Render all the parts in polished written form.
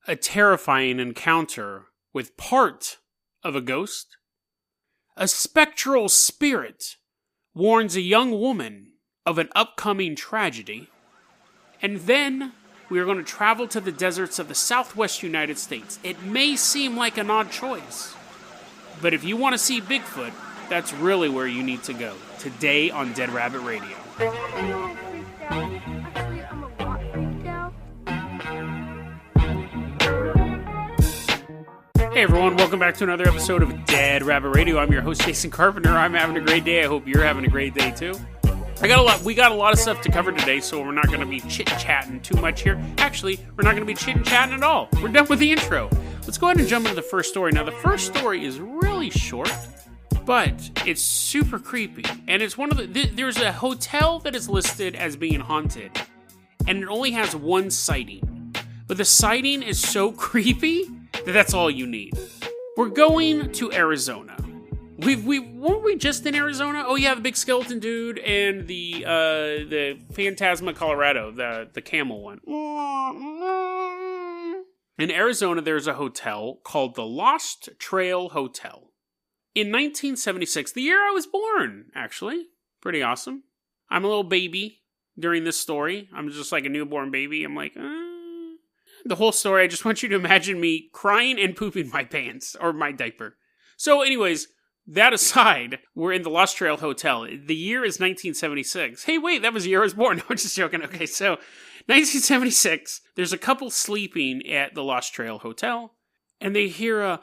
a terrifying encounter with part of a ghost. A spectral spirit warns a young woman of an upcoming tragedy. And then we are going to travel to the deserts of the southwest United States. It may seem like an odd choice, but if you want to see Bigfoot, that's really where you need to go. Today on Dead Rabbit Radio. Hey everyone, welcome back to another episode of Dead Rabbit Radio. I'm your host, Jason Carpenter. I'm having a great day. I hope you're having a great day too. We got a lot of stuff to cover today, so we're not going to be chit-chatting too much here. Actually, we're not going to be chit-chatting at all. We're done with the intro. Let's go ahead and jump into the first story. Now, the first story is really short, but it's super creepy. And it's one of there's a hotel that is listed as being haunted, and it only has one sighting. But the sighting is so creepy that that's all you need. We're going to Arizona. Weren't we just in Arizona? Oh yeah, the big skeleton dude and the Phantasma Colorado, the camel one. In Arizona, there's a hotel called the Lost Trail Hotel. In 1976, the year I was born, actually. Pretty awesome. I'm a little baby during this story. I'm just like a newborn baby. I'm like, The whole story, I just want you to imagine me crying and pooping my pants, or my diaper. So anyways, that aside, we're in the Lost Trail Hotel. The year is 1976. Hey, wait, that was the year I was born. No, I'm just joking. Okay, so 1976, there's a couple sleeping at the Lost Trail Hotel, and they hear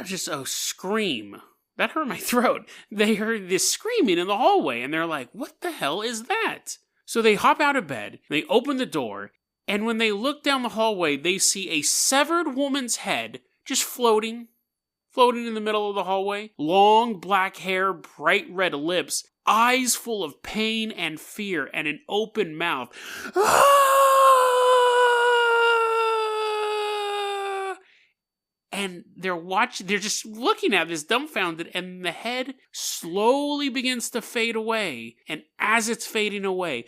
just a scream. That hurt my throat. They heard this screaming in the hallway, and they're like, what the hell is that? So they hop out of bed, they open the door, and when they look down the hallway, they see a severed woman's head just floating in the middle of the hallway. Long black hair, bright red lips, eyes full of pain and fear, and an open mouth. And they're just looking at this dumbfounded, and the head slowly begins to fade away. And as it's fading away,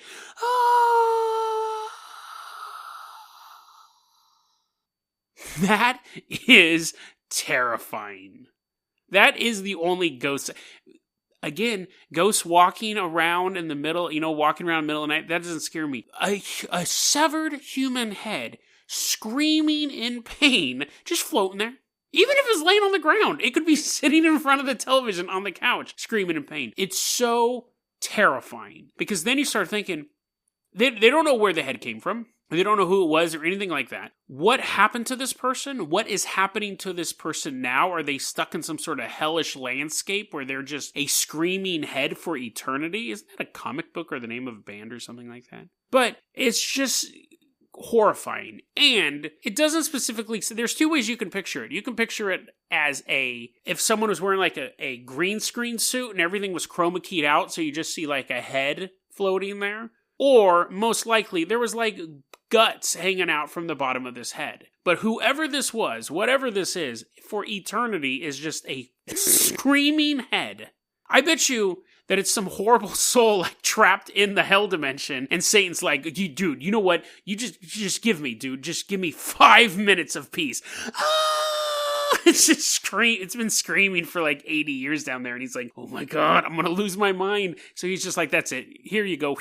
that is terrifying. That is the only ghost. Again, ghosts walking around in the middle, walking around in the middle of the night, that doesn't scare me. A severed human head screaming in pain, just floating there. Even if it's laying on the ground, it could be sitting in front of the television on the couch, screaming in pain. It's so terrifying. Because then you start thinking, they don't know where the head came from. They don't know who it was or anything like that. What happened to this person? What is happening to this person now? Are they stuck in some sort of hellish landscape where they're just a screaming head for eternity? Isn't that a comic book or the name of a band or something like that? But it's just horrifying. And it doesn't specifically, so there's two ways you can picture it. You can picture it as if someone was wearing like a green screen suit and everything was chroma keyed out, so you just see like a head floating there. Or, most likely, there was like guts hanging out from the bottom of this head. But whoever this was, whatever this is, for eternity is just a screaming head. I bet you that it's some horrible soul like trapped in the hell dimension, and Satan's like, dude, you know what? You just give me, dude. Just give me 5 minutes of peace. It's just it's been screaming for like 80 years down there, and he's like, oh my god, I'm gonna lose my mind. So he's just like, that's it. Here you go.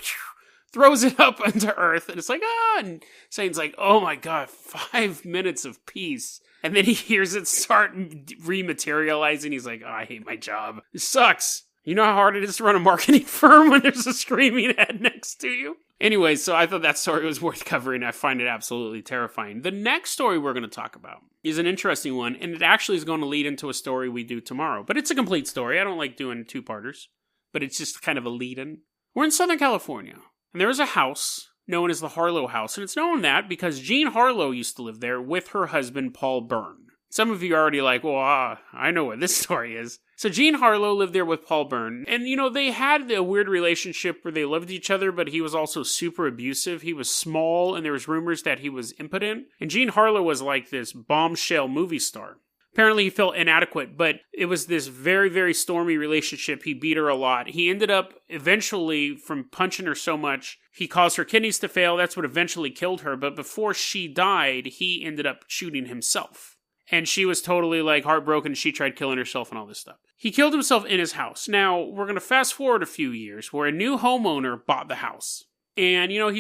Throws it up into earth, and it's like, and Satan's like, oh my god, 5 minutes of peace. And then he hears it start rematerializing. He's like, oh, I hate my job. This sucks. You know how hard it is to run a marketing firm when there's a screaming head next to you? Anyway, so I thought that story was worth covering. I find it absolutely terrifying. The next story we're going to talk about is an interesting one, and it actually is going to lead into a story we do tomorrow. But it's a complete story. I don't like doing two-parters, but it's just kind of a lead-in. We're in Southern California. And there is a house known as the Harlow House, and it's known that because Jean Harlow used to live there with her husband, Paul Byrne. Some of you are already like, well, I know what this story is. So Jean Harlow lived there with Paul Byrne, and, they had a weird relationship where they loved each other, but he was also super abusive. He was small, and there was rumors that he was impotent. And Jean Harlow was like this bombshell movie star. Apparently he felt inadequate, but it was this very, very stormy relationship. He beat her a lot. He ended up eventually, from punching her so much, he caused her kidneys to fail. That's what eventually killed her. But before she died, he ended up shooting himself. And she was totally like heartbroken. She tried killing herself and all this stuff. He killed himself in his house. Now, we're going to fast forward a few years where a new homeowner bought the house. And, you know,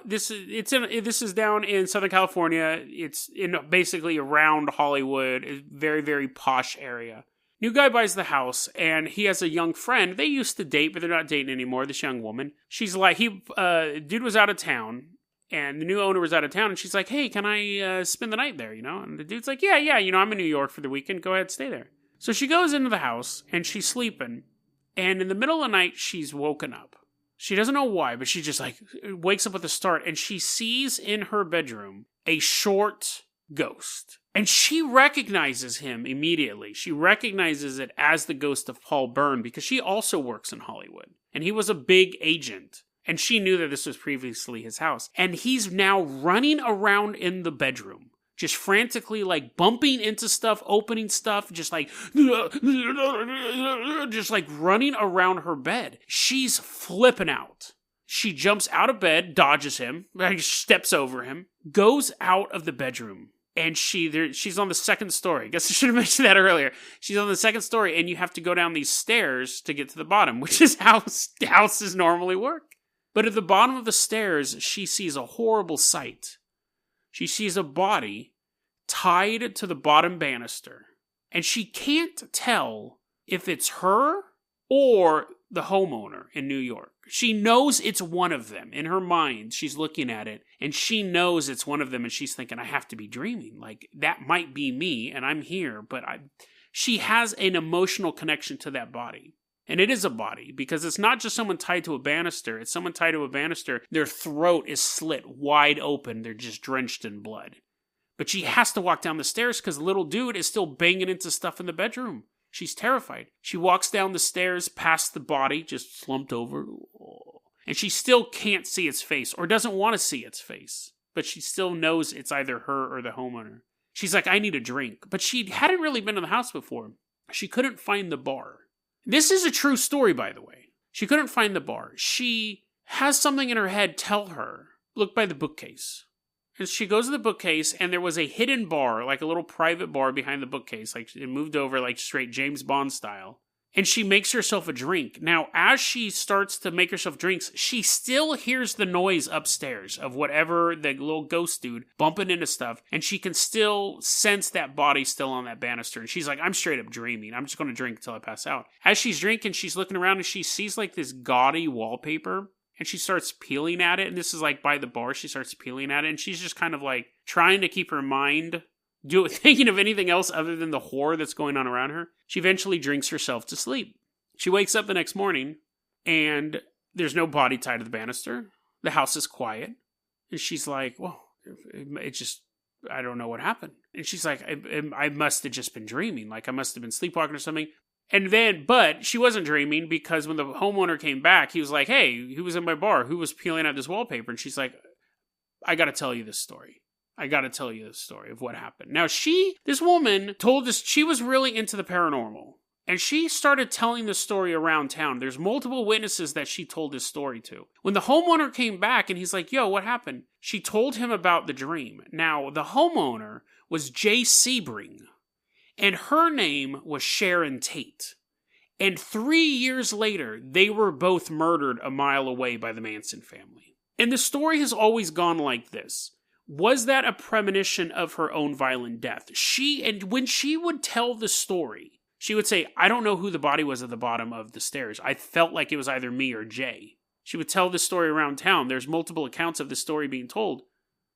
this is down in Southern California. It's in basically around Hollywood, a very, very posh area. New guy buys the house, and he has a young friend. They used to date, but they're not dating anymore, this young woman. She's like, dude was out of town, and the new owner was out of town, and she's like, hey, can I spend the night there, you know? And the dude's like, yeah, you know, I'm in New York for the weekend. Go ahead, stay there. So she goes into the house, and she's sleeping, and in the middle of the night, she's woken up. She doesn't know why, but she just like wakes up with a start, and she sees in her bedroom a short ghost. And she recognizes him immediately. She recognizes it as the ghost of Paul Byrne because she also works in Hollywood. And he was a big agent. And she knew that this was previously his house. And he's now running around in the bedroom, just frantically like bumping into stuff, opening stuff, just like running around her bed. She's flipping out. She jumps out of bed, dodges him, steps over him, goes out of the bedroom. And she's on the second story. I guess I should have mentioned that earlier. She's on the second story, and you have to go down these stairs to get to the bottom, which is how houses normally work. But at the bottom of the stairs, she sees a horrible sight. She sees a body tied to the bottom banister. And she can't tell if it's her or the homeowner in New York. She knows it's one of them. In her mind, she's looking at it, and she knows it's one of them, and she's thinking, I have to be dreaming. Like, that might be me, and I'm here, but she has an emotional connection to that body. And it is a body, because it's not just someone tied to a banister. It's someone tied to a banister. Their throat is slit wide open. They're just drenched in blood. But she has to walk down the stairs because the little dude is still banging into stuff in the bedroom. She's terrified. She walks down the stairs past the body, just slumped over. And she still can't see its face, or doesn't want to see its face. But she still knows it's either her or the homeowner. She's like, I need a drink. But she hadn't really been to the house before. She couldn't find the bar. This is a true story, by the way. She couldn't find the bar. She has something in her head tell her, look by the bookcase. And she goes to the bookcase, and there was a hidden bar, like a little private bar behind the bookcase. Like, it moved over like straight James Bond style. And she makes herself a drink. Now, as she starts to make herself drinks, she still hears the noise upstairs of whatever the little ghost dude bumping into stuff. And she can still sense that body still on that banister. And she's like, I'm straight up dreaming. I'm just going to drink until I pass out. As she's drinking, she's looking around, and she sees like this gaudy wallpaper. And she starts peeling at it. And this is like by the bar. She starts peeling at it. And she's just kind of like trying to keep her mind thinking of anything else other than the horror that's going on around her. She eventually drinks herself to sleep. She wakes up the next morning, and there's no body tied to the banister. The house is quiet. And she's like, well, I don't know what happened. And she's like, I must have just been dreaming. Like, I must have been sleepwalking or something. But she wasn't dreaming, because when the homeowner came back, he was like, hey, who was in my bar? Who was peeling out this wallpaper? And she's like, I got to tell you this story. I got to tell you the story of what happened. Now, this woman told us she was really into the paranormal, and she started telling the story around town. There's multiple witnesses that she told this story to. When the homeowner came back and he's like, yo, what happened? She told him about the dream. Now, the homeowner was Jay Sebring, and her name was Sharon Tate. And 3 years later, they were both murdered a mile away by the Manson family. And the story has always gone like this. Was that a premonition of her own violent death? When she would tell the story, she would say, I don't know who the body was at the bottom of the stairs. I felt like it was either me or Jay. She would tell this story around town. There's multiple accounts of the story being told.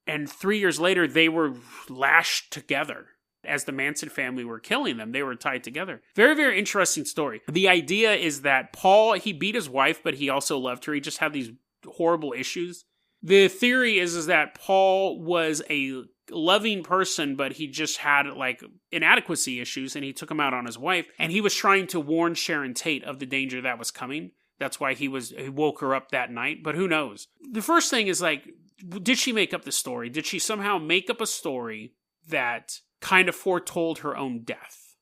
And 3 years later, they were lashed together. As the Manson family were killing them, they were tied together. Very, very interesting story. The idea is that Paul, he beat his wife, but he also loved her. He just had these horrible issues. The theory is that Paul was a loving person, but he just had like inadequacy issues, and he took him out on his wife. And he was trying to warn Sharon Tate of the danger that was coming. That's why he woke her up that night. But who knows? The first thing is like, did she make up the story? Did she somehow make up a story that kind of foretold her own death.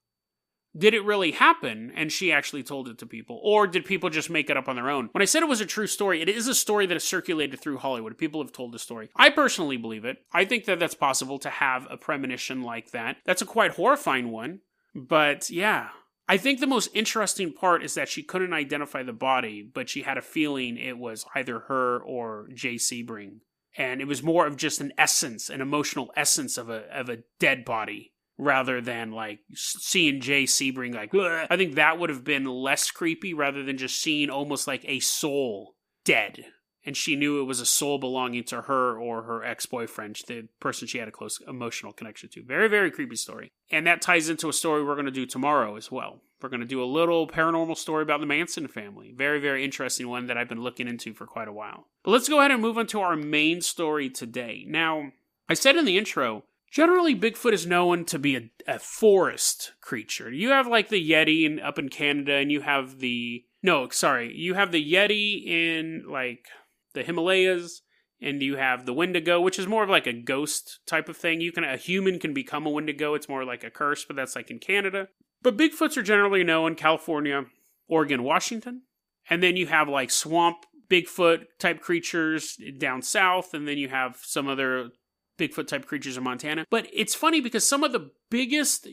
Did it really happen, and she actually told it to people? Or did people just make it up on their own? When I said it was a true story, it is a story that has circulated through Hollywood. People have told the story. I personally believe it. I think that that's possible to have a premonition like that. That's a quite horrifying one. But yeah, I think the most interesting part is that she couldn't identify the body, but she had a feeling it was either her or Jay Sebring. And it was more of just an essence, an emotional essence of a dead body, rather than like seeing Jay Sebring like, ugh. I think that would have been less creepy rather than just seeing almost like a soul dead. And she knew it was a soul belonging to her or her ex-boyfriend, the person she had a close emotional connection to. Very, very creepy story. And that ties into a story we're going to do tomorrow as well. We're going to do a little paranormal story about the Manson family. Very, very interesting one that I've been looking into for quite a while. But let's go ahead and move on to our main story today. Now, I said in the intro, generally, Bigfoot is known to be a forest creature. You have like the Yeti up in Canada, and you have you have the Yeti in like the Himalayas, and you have the Wendigo, which is more of like a ghost type of thing. A human can become a Wendigo. It's more like a curse, but that's like in Canada. But Bigfoots are generally known in California, Oregon, Washington. And then you have like swamp Bigfoot type creatures down south, and then you have some other Bigfoot type creatures in Montana. But it's funny because some of the biggest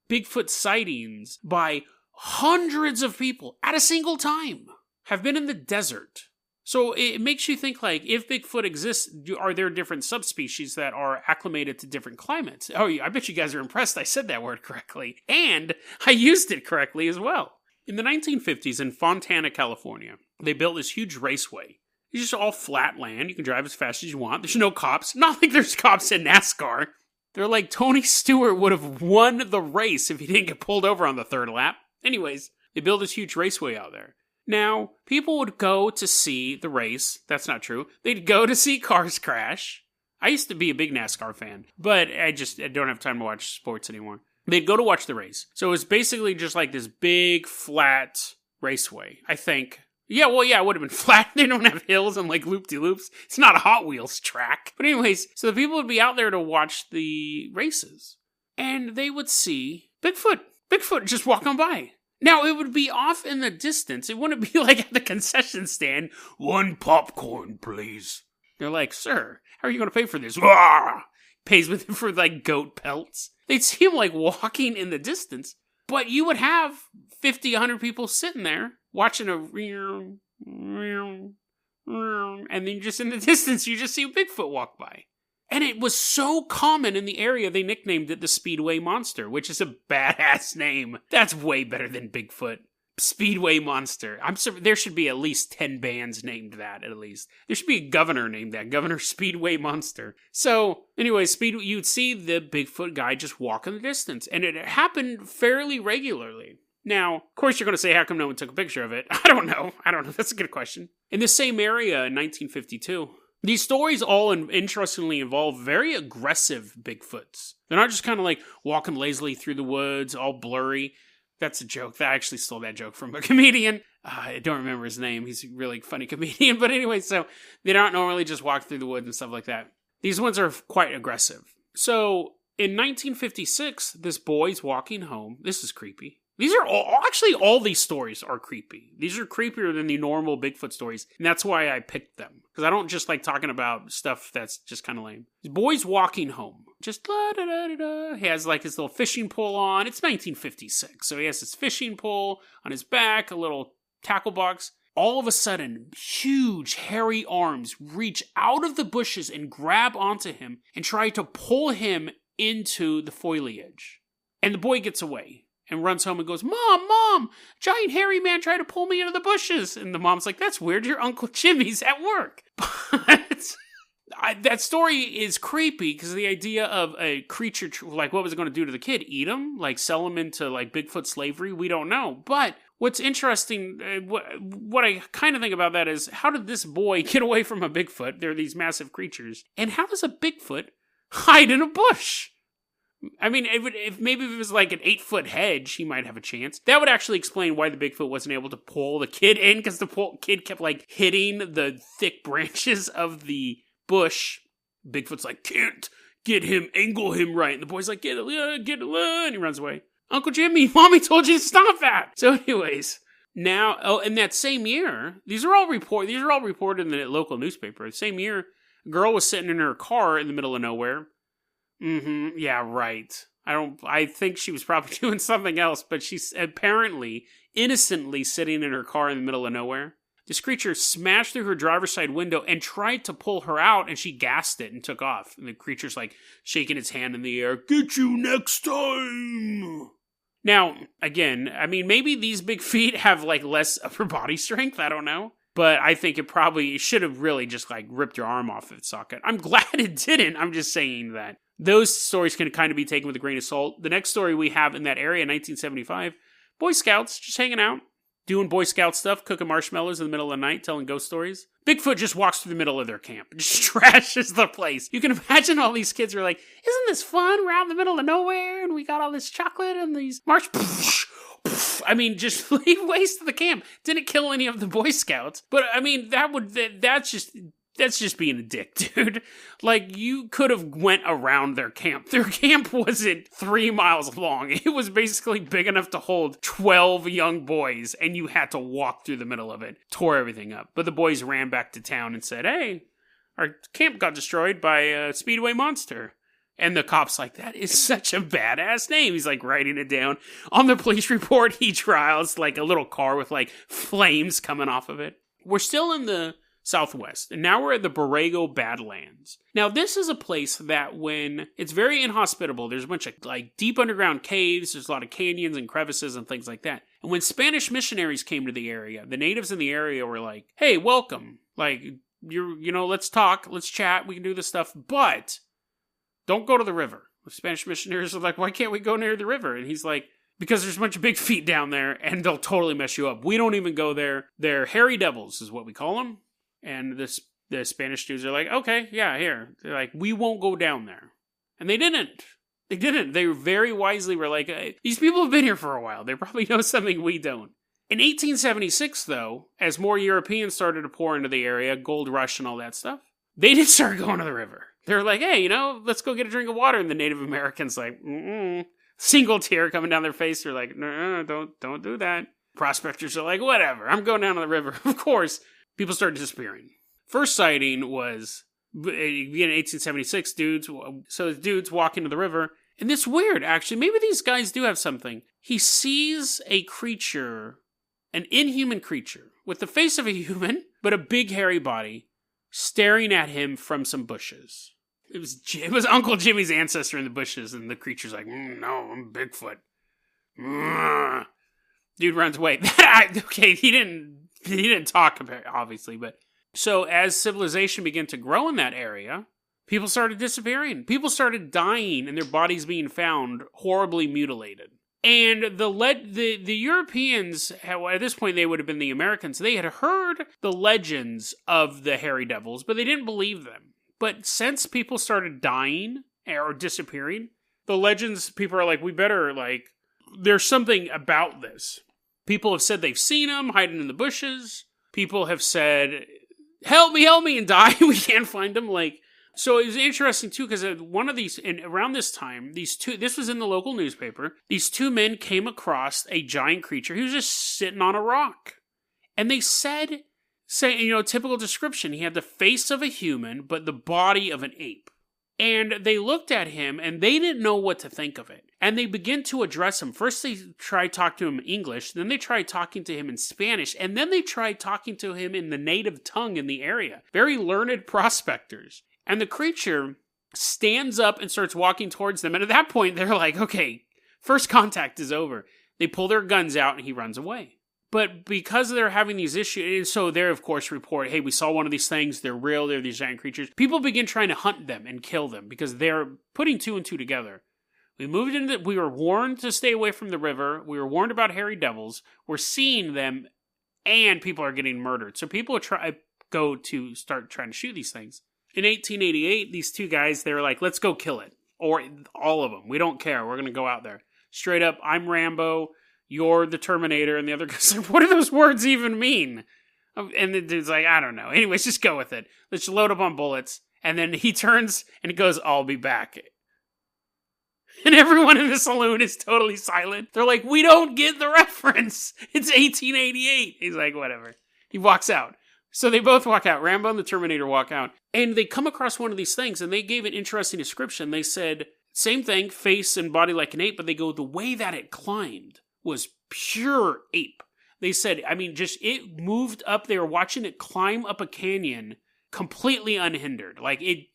Bigfoot sightings by hundreds of people at a single time have been in the desert. So it makes you think, like, if Bigfoot exists, are there different subspecies that are acclimated to different climates? Oh, I bet you guys are impressed I said that word correctly. And I used it correctly as well. In the 1950s in Fontana, California, they built this huge raceway. It's just all flat land. You can drive as fast as you want. There's no cops. Not like there's cops in NASCAR. They're like Tony Stewart would have won the race if he didn't get pulled over on the third lap. Anyways, they built this huge raceway out there. Now, people would go to see the race. That's not true. They'd go to see cars crash. I used to be a big NASCAR fan, but I don't have time to watch sports anymore. They'd go to watch the race. So it was basically just like this big, flat raceway, I think. Yeah, it would have been flat. They don't have hills and like loop-de-loops. It's not a Hot Wheels track. But anyways, so the people would be out there to watch the races. And they would see Bigfoot just walking by. Now, it would be off in the distance. It wouldn't be like at the concession stand. 1 popcorn, please. They're like, sir, how are you going to pay for this? Pays for like goat pelts. They'd see him like walking in the distance. But you would have 50, 100 people sitting there watching and then just in the distance, you just see Bigfoot walk by. And it was so common in the area, they nicknamed it the Speedway Monster, which is a badass name. That's way better than Bigfoot. Speedway Monster. There should be at least 10 bands named that, at least. There should be a governor named that. Governor Speedway Monster. So, anyway, you'd see the Bigfoot guy just walk in the distance. And it happened fairly regularly. Now, of course, you're going to say, how come no one took a picture of it? I don't know. That's a good question. In the same area in 1952... these stories all interestingly involve very aggressive Bigfoots. They're not just kind of like walking lazily through the woods, all blurry. That's a joke. I actually stole that joke from a comedian. I don't remember his name. He's a really funny comedian. But anyway, so they don't normally just walk through the woods and stuff like that. These ones are quite aggressive. So in 1956, this boy's walking home. This is creepy. These are all these stories are creepy. These are creepier than the normal Bigfoot stories, and that's why I picked them. Because I don't just like talking about stuff that's just kind of lame. The boy's walking home. Just la-da-da-da-da. He has like his little fishing pole on. It's 1956, so he has his fishing pole on his back, a little tackle box. All of a sudden, huge, hairy arms reach out of the bushes and grab onto him and try to pull him into the foliage. And the boy gets away. And runs home and goes, Mom, giant hairy man tried to pull me into the bushes. And the mom's like, that's weird, your Uncle Jimmy's at work. But that story is creepy because the idea of a creature, like what was it going to do to the kid? Eat him? Like sell him into like Bigfoot slavery? We don't know. But what's interesting, what I kind of think about that is, how did this boy get away from a Bigfoot? They're these massive creatures. And how does a Bigfoot hide in a bush? I mean, if it was like an 8-foot hedge, he might have a chance. That would actually explain why the Bigfoot wasn't able to pull the kid in, because the kid kept like hitting the thick branches of the bush. Bigfoot's like, get him, angle him right. And the boy's like, get it, and he runs away. Uncle Jimmy, Mommy told you to stop that. So anyways, now, in that same year, these are all reported in the local newspaper. The same year, a girl was sitting in her car in the middle of nowhere. Yeah, right. I think she was probably doing something else, but she's apparently innocently sitting in her car in the middle of nowhere. This creature smashed through her driver's side window and tried to pull her out, and she gassed it and took off. And the creature's like shaking its hand in the air, "Get you next time!" Now, again, I mean, maybe these big feet have like less upper body strength, I don't know. But I think it should have really just like ripped your arm off its socket. I'm glad it didn't. I'm just saying that. Those stories can kind of be taken with a grain of salt. The next story we have in that area, 1975, Boy Scouts just hanging out, doing Boy Scout stuff, cooking marshmallows in the middle of the night, telling ghost stories. Bigfoot just walks through the middle of their camp and just trashes the place. You can imagine all these kids are like, isn't this fun? We're out in the middle of nowhere and we got all this chocolate and these I mean, just leave waste the camp. Didn't kill any of the Boy Scouts. But I mean, that's just being a dick, dude. Like, you could have went around their camp. Their camp wasn't 3 miles long. It was basically big enough to hold 12 young boys, and you had to walk through the middle of it. Tore everything up. But the boys ran back to town and said, hey, our camp got destroyed by a Speedway monster. And the cop's like, that is such a badass name. He's like writing it down. On the police report, he draws like a little car with like flames coming off of it. We're still in the Southwest, and now we're at the Borrego Badlands. Now, this is a place that when it's very inhospitable, there's a bunch of like deep underground caves, there's a lot of canyons and crevices and things like that. And when Spanish missionaries came to the area, the natives in the area were like, hey, welcome. Like, let's talk, let's chat, we can do this stuff, but don't go to the river. The Spanish missionaries are like, why can't we go near the river? And he's like, because there's a bunch of big feet down there, and they'll totally mess you up. We don't even go there. They're hairy devils, is what we call them. And the Spanish dudes are like, okay, yeah, here. They're like, we won't go down there. And they didn't. They very wisely were like, these people have been here for a while. They probably know something we don't. In 1876, though, as more Europeans started to pour into the area, gold rush and all that stuff, they did start going to the river. They're like, hey, let's go get a drink of water. And the Native Americans like, single tear coming down their face. They're like, no, don't do that. Prospectors are like, whatever, I'm going down to the river. Of course, people started disappearing. First sighting was, again, 1876, dudes walking to the river. And it's weird, actually. Maybe these guys do have something. He sees a creature, an inhuman creature, with the face of a human, but a big hairy body, staring at him from some bushes. It was Uncle Jimmy's ancestor in the bushes, and the creature's like, no, I'm Bigfoot. Dude runs away. Okay, he didn't talk, obviously, but so as civilization began to grow in that area, people started disappearing. People started dying and their bodies being found horribly mutilated. And the Europeans, at this point they would have been the Americans, they had heard the legends of the hairy devils, but they didn't believe them. But since people started dying or disappearing, the legends, people are like, we better, like, there's something about this. People have said they've seen them hiding in the bushes. People have said, help me, and die. We can't find them. Like, so it was interesting, too, because one of these, and around this time, this was in the local newspaper, these two men came across a giant creature. He was just sitting on a rock. And they said, typical description, he had the face of a human, but the body of an ape. And they looked at him, and they didn't know what to think of it. And they began to address him. First, they tried talking to him in English. Then they tried talking to him in Spanish. And then they tried talking to him in the native tongue in the area. Very learned prospectors. And the creature stands up and starts walking towards them. And at that point, they're like, okay, first contact is over. They pull their guns out, and he runs away. But because they're having these issues, and so they're, of course, report, hey, we saw one of these things, they're real, they're these giant creatures. People begin trying to hunt them and kill them because they're putting two and two together. We were warned to stay away from the river, we were warned about hairy devils, we're seeing them, and people are getting murdered. So people go to start trying to shoot these things. In 1888, these two guys, they were like, let's go kill it. Or all of them. We don't care, we're going to go out there. Straight up, I'm Rambo, you're the Terminator, and the other guy's like, what do those words even mean? And the dude's like, I don't know. Anyways, just go with it. Let's load up on bullets. And then he turns and he goes, I'll be back. And everyone in the saloon is totally silent. They're like, we don't get the reference. It's 1888. He's like, whatever. He walks out. So they both walk out. Rambo and the Terminator walk out. And they come across one of these things, and they gave an interesting description. They said, same thing, face and body like an ape, but they go, the way that it climbed was pure ape. They said, I mean, just it moved up. They were watching it climb up a canyon completely unhindered. Like it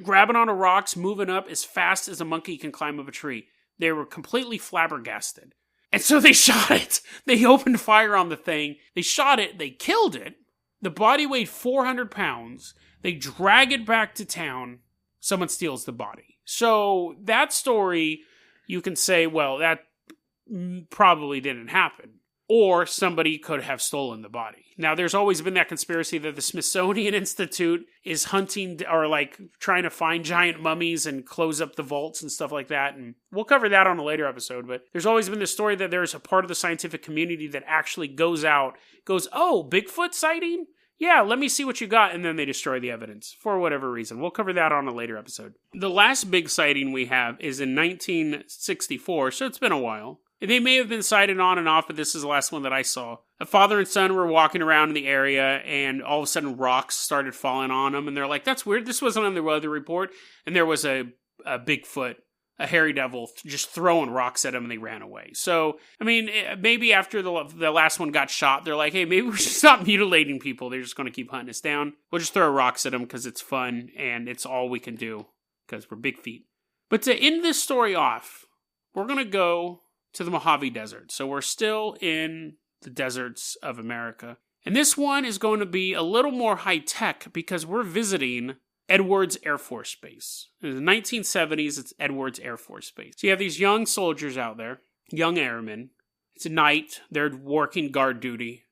grabbing onto rocks, moving up as fast as a monkey can climb up a tree. They were completely flabbergasted. And so they shot it. They opened fire on the thing. They shot it. They killed it. The body weighed 400 pounds. They drag it back to town. Someone steals the body. So that story, you can say, well, that probably didn't happen. Or somebody could have stolen the body. Now, there's always been that conspiracy that the Smithsonian Institute is hunting or like trying to find giant mummies and close up the vaults and stuff like that. And we'll cover that on a later episode. But there's always been this story that there's a part of the scientific community that actually goes, oh, Bigfoot sighting? Yeah, let me see what you got. And then they destroy the evidence for whatever reason. We'll cover that on a later episode. The last big sighting we have is in 1964, so it's been a while. They may have been sighted on and off, but this is the last one that I saw. A father and son were walking around in the area, and all of a sudden rocks started falling on them, and they're like, that's weird, this wasn't on the weather report. And there was a Bigfoot, a hairy devil, just throwing rocks at them, and they ran away. So, I mean, maybe after the last one got shot, they're like, hey, maybe we should stop mutilating people. They're just going to keep hunting us down. We'll just throw rocks at them because it's fun, and it's all we can do, because we're big feet. But to end this story off, we're going to go to the Mojave Desert. So we're still in the deserts of America. And this one is going to be a little more high-tech because we're visiting Edwards Air Force Base. In the 1970s, it's Edwards Air Force Base. So you have these young soldiers out there, young airmen. It's night. They're working guard duty.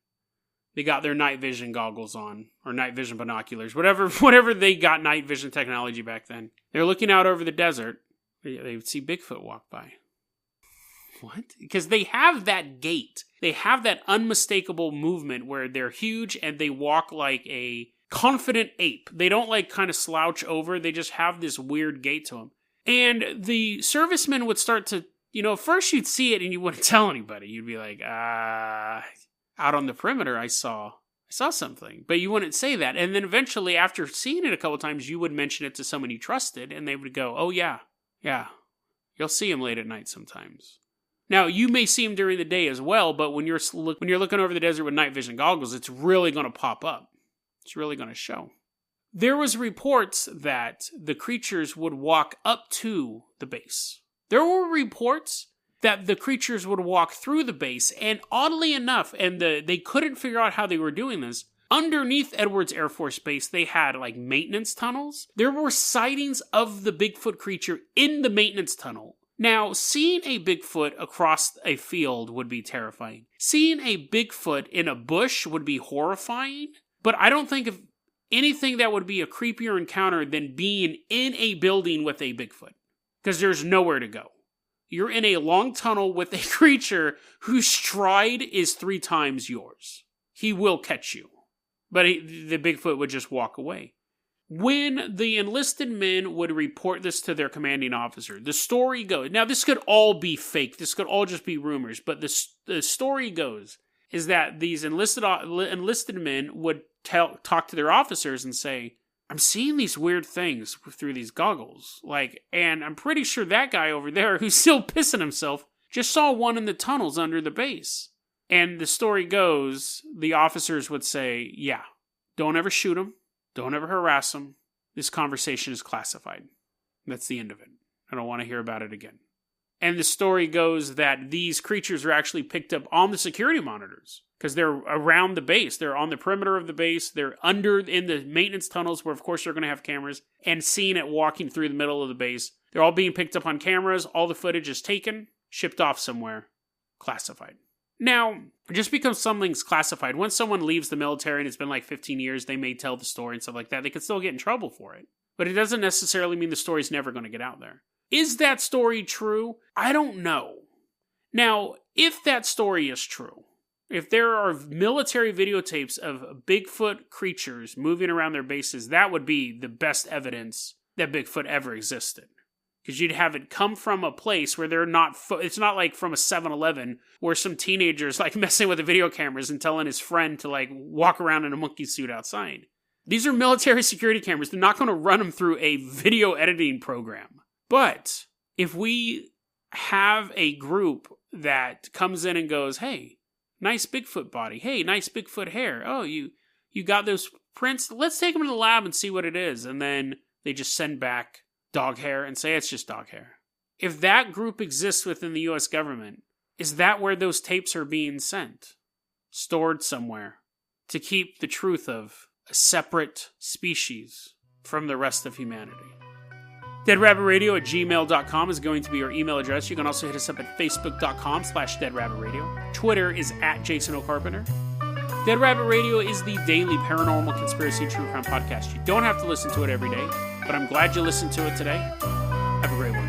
They got their night vision goggles on, or night vision binoculars, whatever they got night vision technology back then. They're looking out over the desert. They would see Bigfoot walk by. What? Because they have that gait. They have that unmistakable movement where they're huge and they walk like a confident ape. They don't like kind of slouch over. They just have this weird gait to them. And the servicemen would start to, first you'd see it and you wouldn't tell anybody. You'd be like, out on the perimeter I saw something. But you wouldn't say that. And then eventually after seeing it a couple times, you would mention it to someone you trusted and they would go, oh yeah. You'll see him late at night sometimes. Now, you may see them during the day as well, but when you're looking over the desert with night vision goggles, it's really going to pop up. It's really going to show. There was reports that the creatures would walk up to the base. There were reports that the creatures would walk through the base, and oddly enough, and they couldn't figure out how they were doing this, underneath Edwards Air Force Base, they had like maintenance tunnels. There were sightings of the Bigfoot creature in the maintenance tunnel. Now, seeing a Bigfoot across a field would be terrifying. Seeing a Bigfoot in a bush would be horrifying, but I don't think of anything that would be a creepier encounter than being in a building with a Bigfoot, because there's nowhere to go. You're in a long tunnel with a creature whose stride is 3 times yours. He will catch you, but the Bigfoot would just walk away. When the enlisted men would report this to their commanding officer, the story goes, now this could all be fake, this could all just be rumors, but the story goes is that these enlisted men would talk to their officers and say, I'm seeing these weird things through these goggles, and I'm pretty sure that guy over there who's still pissing himself just saw one in the tunnels under the base. And the story goes, the officers would say, yeah, don't ever shoot him. Don't ever harass him. This conversation is classified. That's the end of it. I don't want to hear about it again. And the story goes that these creatures are actually picked up on the security monitors because they're around the base. They're on the perimeter of the base. They're in the maintenance tunnels where, of course, they're going to have cameras, and seeing it walking through the middle of the base. They're all being picked up on cameras. All the footage is taken, shipped off somewhere, classified. Now, just because something's classified, once someone leaves the military and it's been like 15 years, they may tell the story and stuff like that. They could still get in trouble for it. But it doesn't necessarily mean the story's never going to get out there. Is that story true? I don't know. Now, if that story is true, If there are military videotapes of Bigfoot creatures moving around their bases, that would be the best evidence that Bigfoot ever existed. Because you'd have it come from a place where they're not... it's not like from a 7-Eleven where some teenager's like messing with the video cameras and telling his friend to like walk around in a monkey suit outside. These are military security cameras. They're not going to run them through a video editing program. But if we have a group that comes in and goes, hey, nice Bigfoot body. Hey, nice Bigfoot hair. Oh, you got those prints? Let's take them to the lab and see what it is. And then they just send back dog hair and say it's just dog hair. If that group exists within the U.S. government, is that where those tapes are being sent? Stored somewhere to keep the truth of a separate species from the rest of humanity. DeadRabbitRadio@gmail.com is going to be your email address. You can also hit us up at Facebook.com/DeadRabbitRadio. Twitter is @JasonO'Carpenter. Dead Rabbit Radio is the daily paranormal conspiracy true crime podcast. You don't have to listen to it every day, but I'm glad you listened to it today. Have a great one.